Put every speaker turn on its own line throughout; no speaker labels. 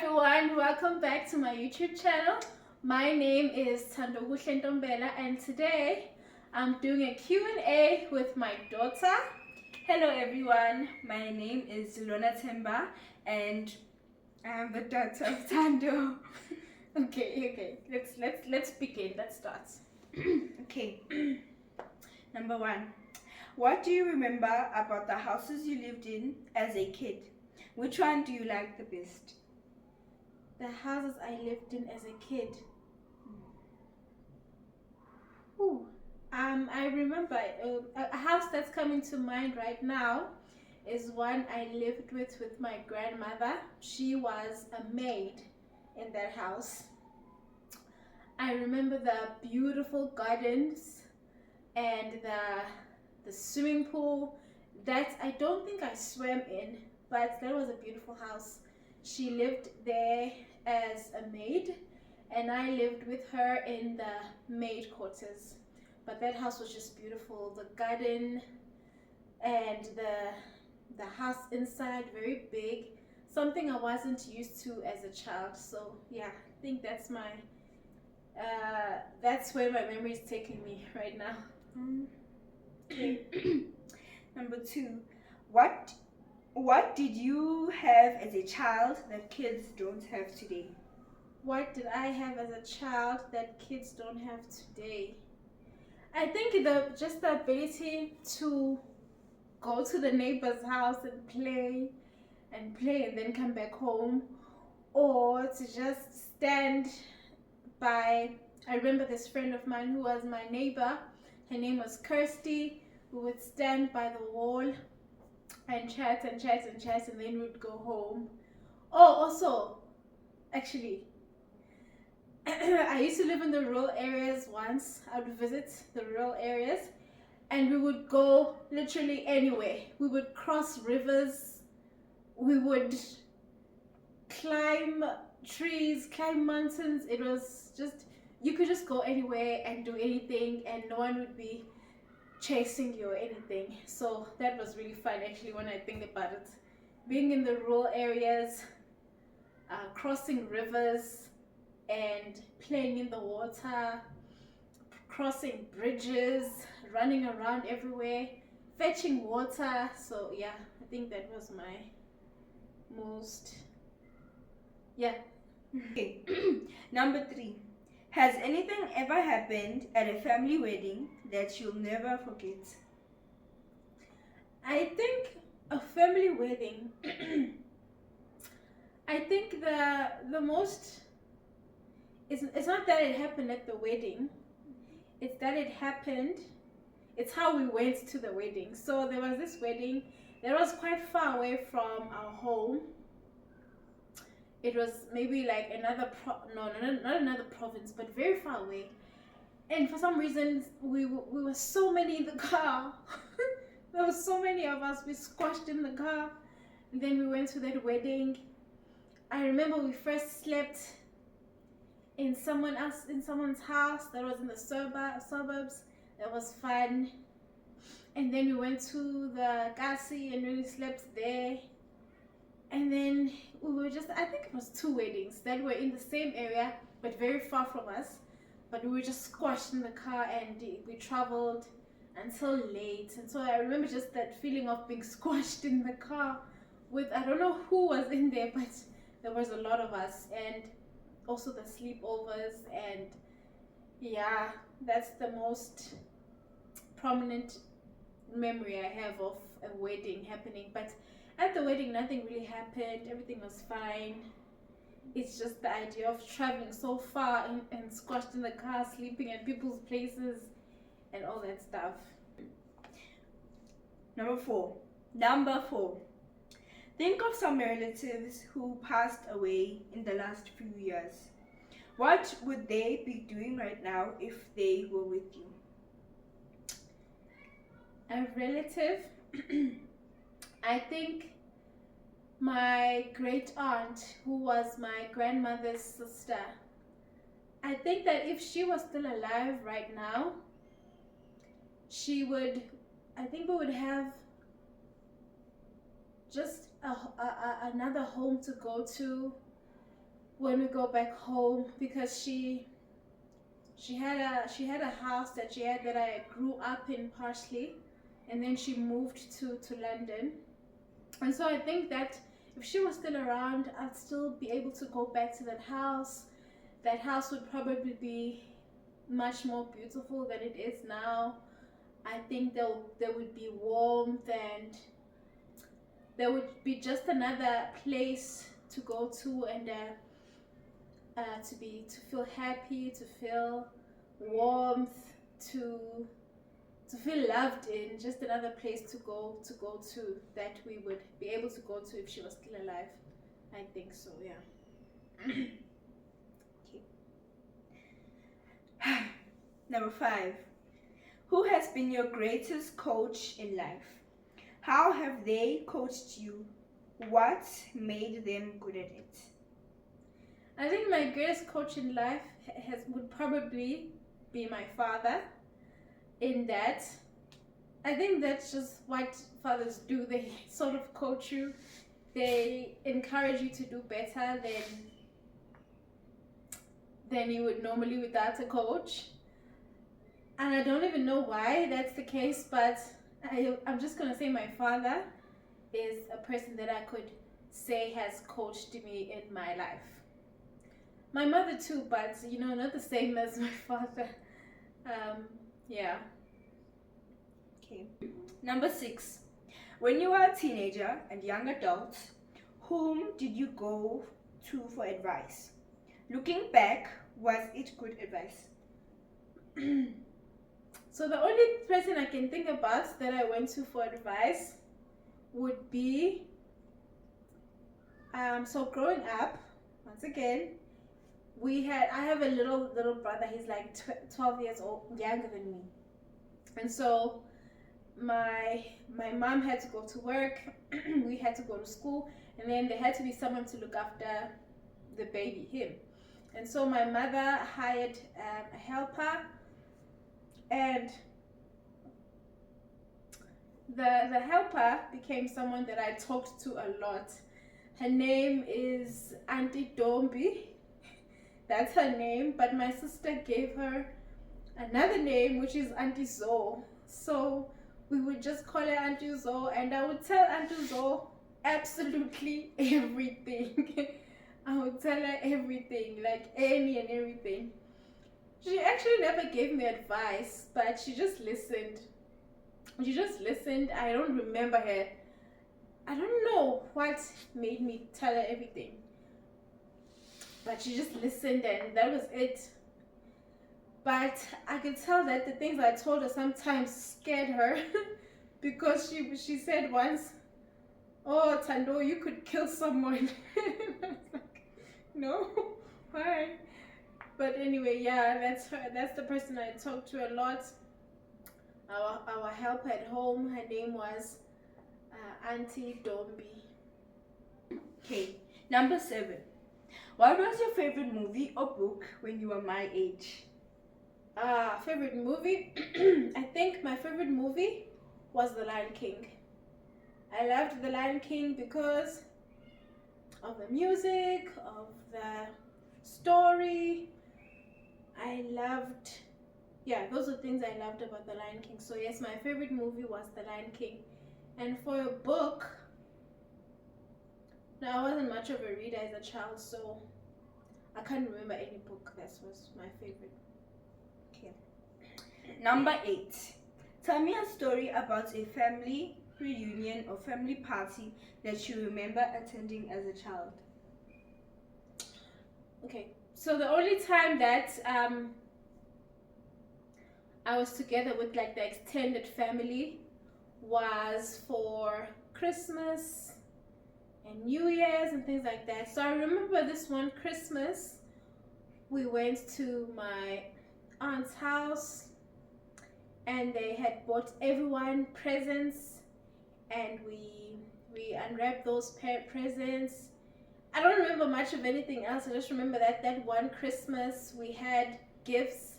everyone, welcome back to my YouTube channel. My name is Thandokuhle Ntombela and today I'm doing a Q&A with my daughter.
Hello everyone, my name is Lona Temba and I am the daughter of Thando.
Okay. Let's begin. Let's start.
Okay. Number 1. What do you remember about the houses you lived in as a kid? Which one do you like the best?
The houses I lived in as a kid. I remember a house that's coming to mind right now is one I lived with my grandmother. She was a maid in that house. I remember the beautiful gardens and the swimming pool that I don't think I swam in, but that was a beautiful house. She lived there as a maid and I lived with her in the maid quarters. But that house was just beautiful. The garden and the house inside, very big. Something I wasn't used to as a child. So yeah, I think that's where my memory is taking me right now.
Okay. Number 2. What did you have as a child that kids don't have today?
What did I have as a child that kids don't have today? I think just the ability to go to the neighbor's house and play and then come back home, or to just stand by. I remember this friend of mine who was my neighbor. Her name was Kirsty. We would stand by the wall and chat, and then we'd go home. Oh, also, actually, I used to live in the rural areas once. I would visit the rural areas and we would go literally anywhere. We would cross rivers, we would climb trees, climb mountains. It was just, you could just go anywhere and do anything and no one would be chasing you or anything. So that was really fun actually when I think about it. Being in the rural areas, crossing rivers and playing in the water, crossing bridges, running around everywhere, fetching water. So yeah, I think that was my most, yeah.
Okay. Number 3. Has anything ever happened at a family wedding that you'll never forget?
I think a family wedding, I think the most, it's not that it happened at the wedding, it's that it happened, it's how we went to the wedding. So there was this wedding that was quite far away from our home. It was maybe like another not another province, but very far away. And for some reason we were so many in the car. There were so many of us, we squashed in the car, and then we went to that wedding. I remember we first slept in someone's house that was in the suburbs. That was fun. And then we went to the Kasi and really slept there. And then we were just, I think it was 2 weddings that were in the same area but very far from us. But we were just squashed in the car and we traveled until late. And so I remember just that feeling of being squashed in the car with, I don't know who was in there, but there was a lot of us. And also the sleepovers, and yeah, that's the most prominent memory I have of a wedding happening. But at the wedding nothing really happened, everything was fine. It's just the idea of traveling so far and squashed in the car, sleeping at people's places and all that stuff.
Number 4. Think of some relatives who passed away in the last few years. What would they be doing right now if they were with you?
A relative, I think my great aunt, who was my grandmother's sister. I think that if she was still alive right now, I think we would have just another home to go to when we go back home, because she had a house that I grew up in partially, and then she moved to London. And so I think that if she was still around, I'd still be able to go back to that house. That house would probably be much more beautiful than it is now. I think there would be warmth, and there would be just another place to go to, and to feel happy, to feel warmth, to feel loved in. Just another place to go to that we would be able to go to if she was still alive. I think so, yeah.
Okay. Number 5. Who has been your greatest coach in life? How have they coached you? What made them good at it?
I think my greatest coach in life would probably be my father. In that, I think that's just what fathers do. They sort of coach you. They encourage you to do better than you would normally without a coach. And I don't even know why that's the case, but I'm just gonna say my father is a person that I could say has coached me in my life. My mother too, but not the same as my father. Yeah.
Okay. Number 6. When you were a teenager and young adult, whom did you go to for advice? Looking back, was it good advice?
So the only person I can think about that I went to for advice would be, so growing up, once again, I have a little brother. He's like 12 years old, younger than me. And so my mom had to go to work, we had to go to school, and then there had to be someone to look after the baby, him. And so my mother hired a helper, and the helper became someone that I talked to a lot. Her name is Auntie Dombi. That's her name, but my sister gave her another name, which is Auntie Zo. So we would just call her Auntie Zo, and I would tell Auntie Zo absolutely everything. I would tell her everything, like any and everything. She actually never gave me advice, but she just listened. I don't remember her. I don't know what made me tell her everything. But she just listened, and that was it. But I could tell that the things I told her sometimes scared her because she said once, "Oh, Tando, you could kill someone." I was like, no, why? But anyway, yeah, that's her. That's the person I talked to a lot. Our helper at home, her name was Auntie Dombi.
Okay, number 7. What was your favorite movie or book when you were my age?
Favorite movie? I think my favorite movie was The Lion King. I loved The Lion King because of the music, of the story. Those are things I loved about The Lion King. So yes, my favorite movie was The Lion King. And for a book, I wasn't much of a reader as a child, so I can't remember any book that was my favorite.
Okay. Number 8. Tell me a story about a family reunion or family party that you remember attending as a child.
Okay, so the only time that I was together with like the extended family was for Christmas and New Year's and things like that. So I remember this one Christmas, we went to my aunt's house, and they had bought everyone presents, and we unwrapped those presents. I don't remember much of anything else. I just remember that one Christmas we had gifts,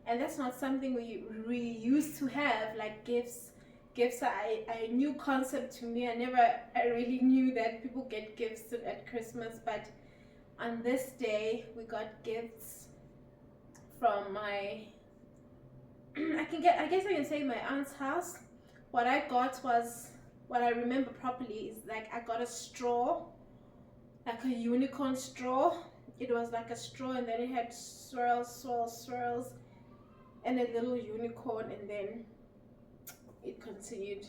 and that's not something we used to have, like gifts. Gifts are a new concept to me. I really knew that people get gifts at Christmas, but on this day we got gifts from my I guess I can say my aunt's house. What I got was, what I remember properly is like I got a straw, like a unicorn straw. It was like a straw and then it had swirls and a little unicorn, and then it continued.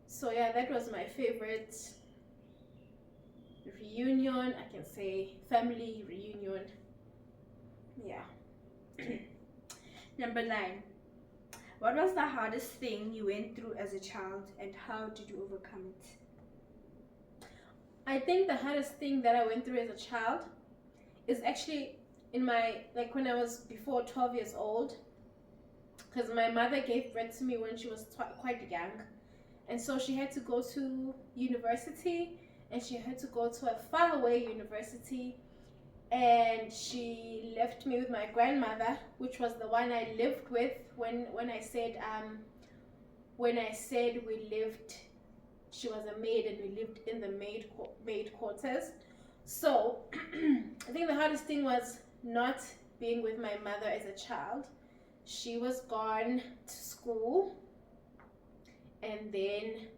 So yeah, that was my favorite reunion. I can say family reunion. Yeah.
Number 9. What was the hardest thing you went through as a child and how did you overcome it?
I think the hardest thing that I went through as a child is actually in my, like when I was before 12 years old, because my mother gave birth to me when she was quite young, and so she had to go to university, and she had to go to a faraway university, and she left me with my grandmother, which was the one I lived with when I said we lived. She was a maid, and we lived in the maid quarters. So I think the hardest thing was not being with my mother as a child. She was gone to school, and then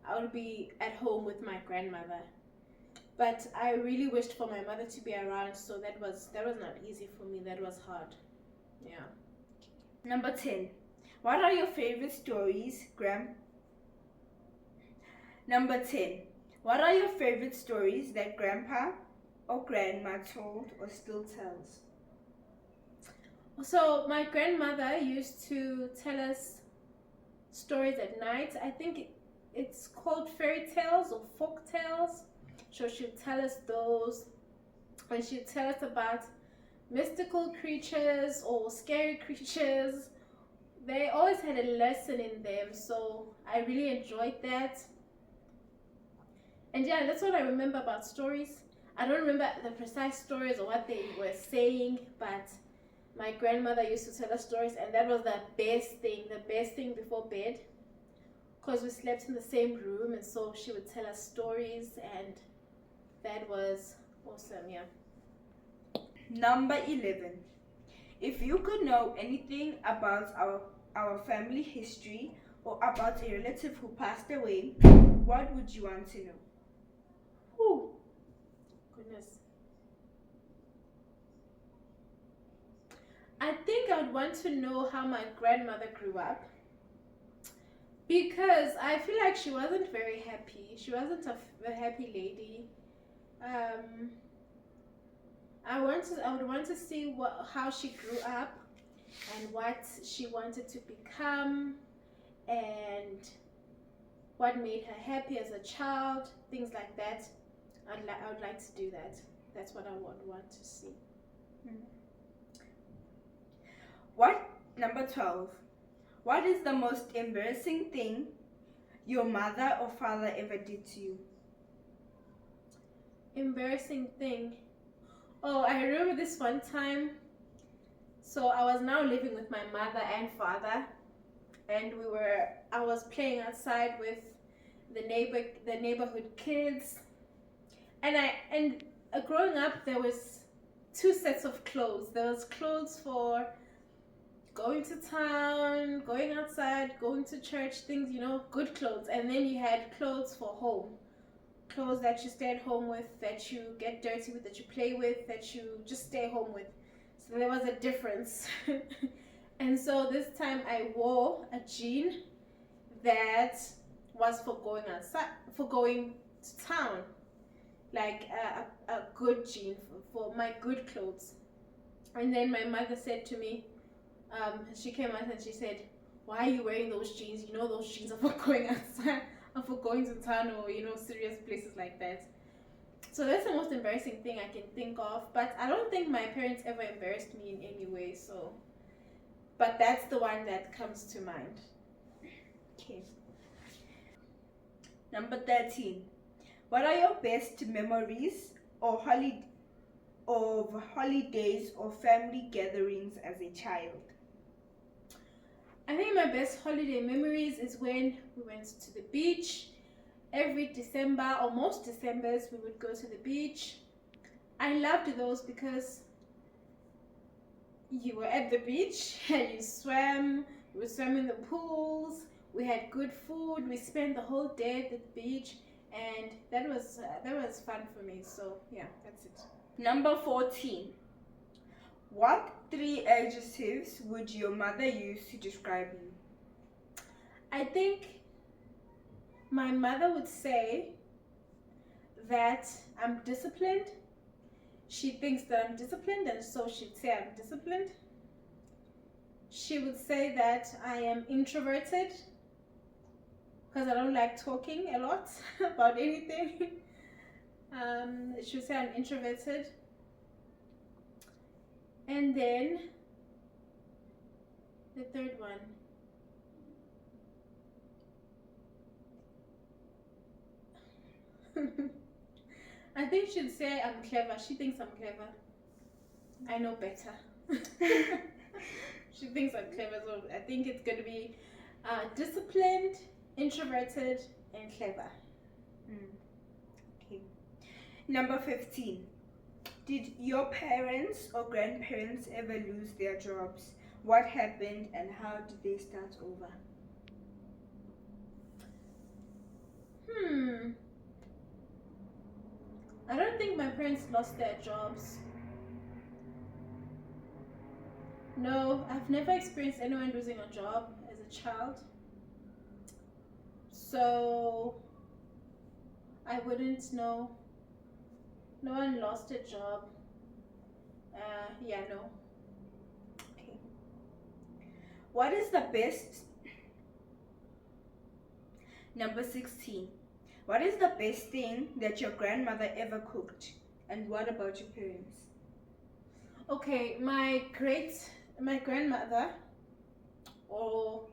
I would be at home with my grandmother. But I really wished for my mother to be around, so that was not easy for me. That was hard. Yeah.
Number 10. What are your favorite stories, Number 10. What are your favorite stories that grandpa or grandma told or still tells?
So my grandmother used to tell us stories at night. I think it's called fairy tales or folk tales. So she'd tell us those, and she'd tell us about mystical creatures or scary creatures. They always had a lesson in them, so I really enjoyed that. And yeah, that's what I remember about stories. I don't remember the precise stories or what they were saying, but my grandmother used to tell us stories, and that was the best thing before bed, because we slept in the same room, and so she would tell us stories, and that was awesome. Yeah.
Number 11. If you could know anything about our family history or about a relative who passed away, what would you want to know?
Oh, goodness. I think I would want to know how my grandmother grew up, because I feel like she wasn't very happy. She wasn't a happy lady. I would want to see how she grew up and what she wanted to become, and what made her happy as a child, things like that. I would like to do that. That's what I would want to see.
Number 12. What is the most embarrassing thing your mother or father ever did to you?
Embarrassing thing. Oh, I remember this one time. So I was now living with my mother and father, and I was playing outside with the neighborhood kids, and growing up there was 2 sets of clothes. There was clothes for going to town, going outside, going to church, things, good clothes, and then you had clothes for home. Clothes that you stay at home with, that you get dirty with, that you play with, that you just stay home with. So there was a difference. And so this time I wore a jean that was for going outside, for going to town, like a good jean for my good clothes. And then my mother said to me, she came out and she said, "Why are you wearing those jeans? Those jeans are for going outside, or for going to town, or serious places like that." So that's the most embarrassing thing I can think of. But I don't think my parents ever embarrassed me in any way. So, but that's the one that comes to mind.
Okay. Number 13. What are your best memories of holidays or family gatherings as a child?
I think my best holiday memories is when we went to the beach. Every December, or most Decembers, we would go to the beach. I loved those because you were at the beach and you would swim in the pools, we had good food, we spent the whole day at the beach, and that was fun for me. So yeah, that's it.
Number 14. What 3 adjectives would your mother use to describe you?
I think my mother would say that I'm disciplined. She thinks that I'm disciplined, and so she'd say I'm disciplined. She would say that I am introverted because I don't like talking a lot about anything. She would say I'm introverted. And then the third one. I think she'd say I'm clever. She thinks I'm clever. I know better. She thinks I'm clever, so I think it's going to be disciplined, introverted, and clever.
Okay. Number 15. Did your parents or grandparents ever lose their jobs? What happened and how did they start over?
I don't think my parents lost their jobs. No, I've never experienced anyone losing a job as a child. So I wouldn't know. No one lost a job. Yeah, no.
Okay. What is the best? Number 16. What is the best thing that your grandmother ever cooked? And what about your parents?
Okay, my grandmother, or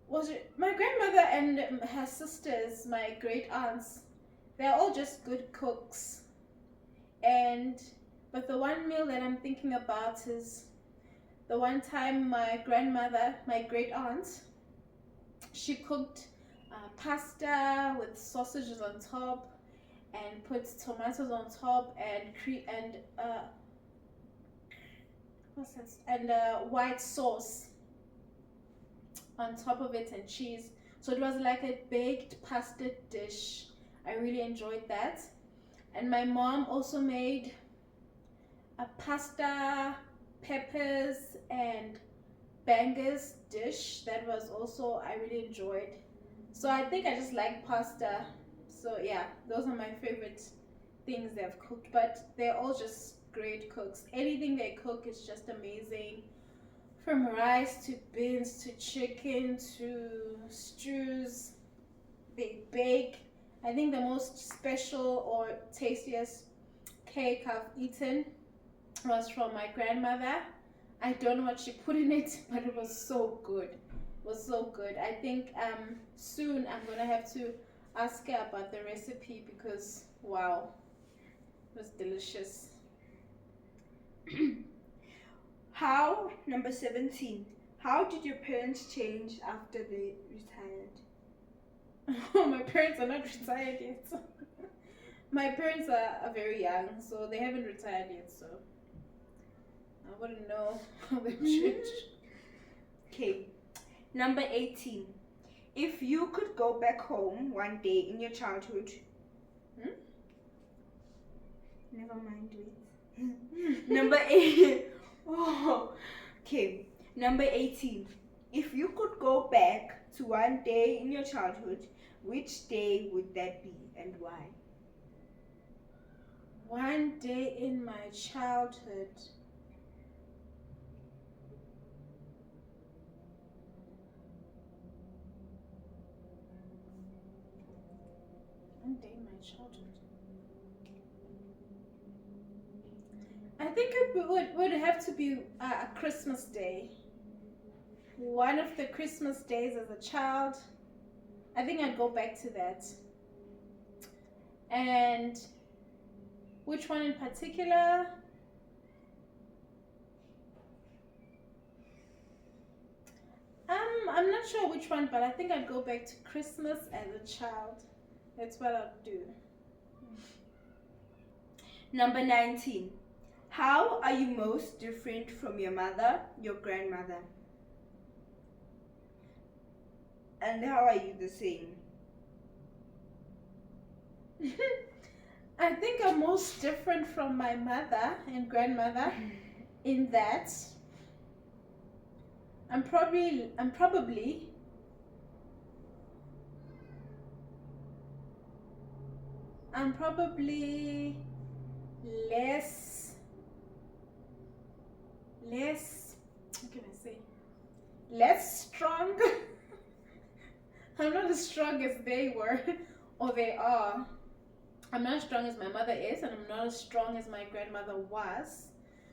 was it my grandmother and her sisters, my great aunts, they're all just good cooks. But the one meal that I'm thinking about is the one time my grandmother, my great aunt, she cooked pasta with sausages on top and put tomatoes on top and white sauce on top of it and cheese. So it was like a baked pasta dish. I really enjoyed that. And my mom also made a pasta, peppers, and bangers dish that was also I really enjoyed. So I think I just like pasta. So yeah, those are my favorite things they've cooked. But they're all just great cooks. Anything they cook is just amazing. From rice to beans to chicken to stews, they bake. I think the most special or tastiest cake I've eaten was from my grandmother. I don't know what she put in it, but it was so good. It was so good. I think soon I'm gonna have to ask her about the recipe because wow, it was delicious.
Number 17. How did your parents change after they retired?
Oh, my parents are not retired yet. My parents are very young, so they haven't retired yet, so I wouldn't know how they changed.
Okay. Number 18. If you could go back home one day in your childhood. Never mind, wait. Number 8. Oh, okay. Number 18. If you could go back to one day in your childhood, which day would that be and why?
One day in my childhood. One day in my childhood. I think it would have to be a Christmas day. One of the Christmas days as a child. I think I'd go back to that. And which one in particular? I'm not sure which one, but I think I'd go back to Christmas as a child. That's what I'd do.
Number 19. How are you most different from your mother, your grandmother? And how are you the same?
I think I'm most different from my mother and grandmother in that I'm probably less, what can I say? Less strong. I'm not as strong as they were or they are. I'm not as strong as my mother is, and I'm not as strong as my grandmother was.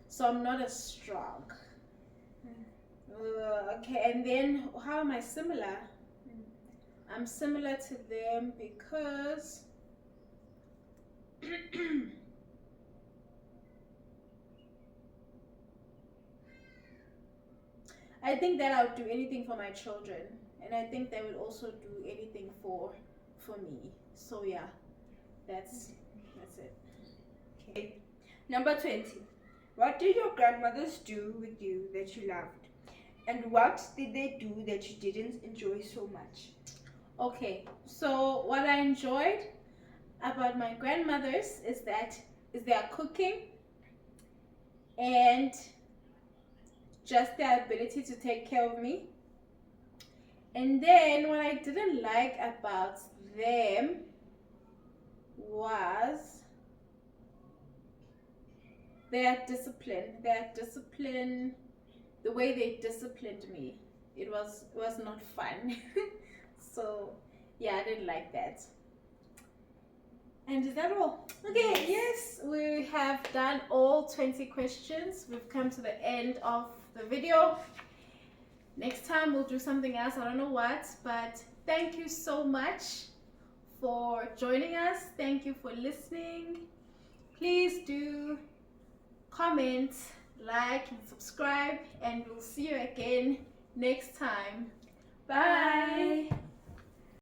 So I'm not as strong. Okay, and then how am I similar? I'm similar to them because I think that I would do anything for my children, and I think they would also do anything for me. So yeah, that's it.
Okay. Number 20. What did your grandmothers do with you that you loved? And what did they do that you didn't enjoy so much?
Okay, so what I enjoyed about my grandmothers is their cooking and just their ability to take care of me. And then what I didn't like about them was their discipline, the way they disciplined me. It was not fun. So yeah, I didn't like that. And is that all? Okay, yes, we have done all 20 questions. We've come to the end of the video. Next time we'll do something else. I don't know what, but thank you so much for joining us. Thank you for listening. Please do comment, like, and subscribe, and we'll see you again next time. Bye.